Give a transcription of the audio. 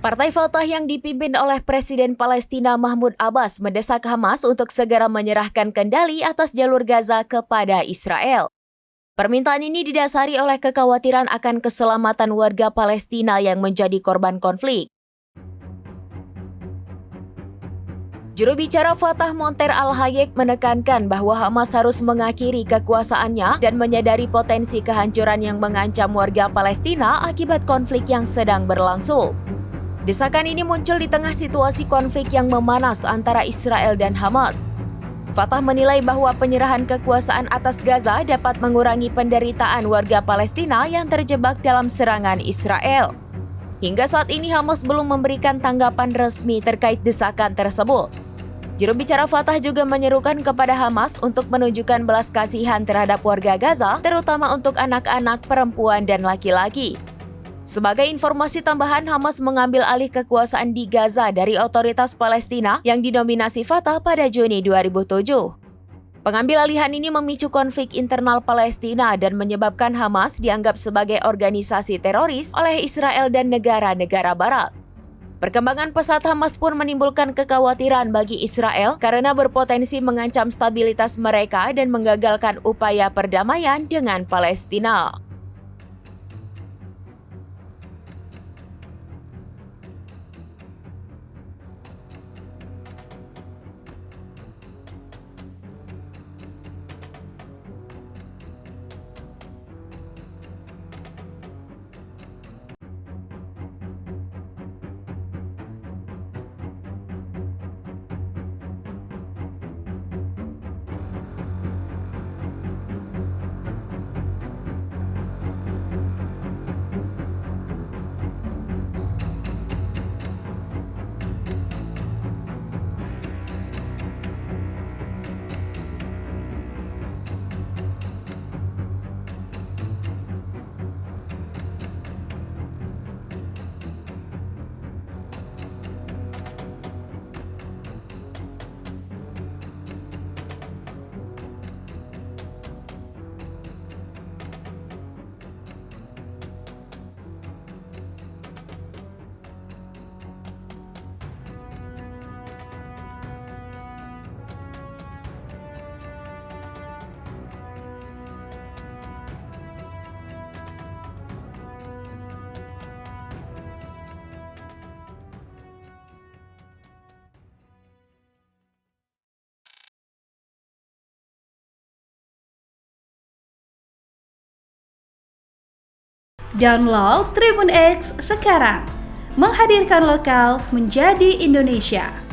Partai Fatah yang dipimpin oleh Presiden Palestina Mahmud Abbas mendesak Hamas untuk segera menyerahkan kendali atas jalur Gaza kepada Israel. Permintaan ini didasari oleh kekhawatiran akan keselamatan warga Palestina yang menjadi korban konflik. Juru bicara Fatah Monter Al-Hayek menekankan bahwa Hamas harus mengakhiri kekuasaannya dan menyadari potensi kehancuran yang mengancam warga Palestina akibat konflik yang sedang berlangsung. Desakan ini muncul di tengah situasi konflik yang memanas antara Israel dan Hamas. Fatah menilai bahwa penyerahan kekuasaan atas Gaza dapat mengurangi penderitaan warga Palestina yang terjebak dalam serangan Israel. Hingga saat ini Hamas belum memberikan tanggapan resmi terkait desakan tersebut. Juru bicara Fatah juga menyerukan kepada Hamas untuk menunjukkan belas kasihan terhadap warga Gaza, terutama untuk anak-anak, perempuan, dan laki-laki. Sebagai informasi tambahan, Hamas mengambil alih kekuasaan di Gaza dari otoritas Palestina yang didominasi Fatah pada Juni 2007. Pengambil alihan ini memicu konflik internal Palestina dan menyebabkan Hamas dianggap sebagai organisasi teroris oleh Israel dan negara-negara Barat. Perkembangan pesat Hamas pun menimbulkan kekhawatiran bagi Israel karena berpotensi mengancam stabilitas mereka dan menggagalkan upaya perdamaian dengan Palestina. Download Tribun X sekarang, menghadirkan lokal menjadi Indonesia.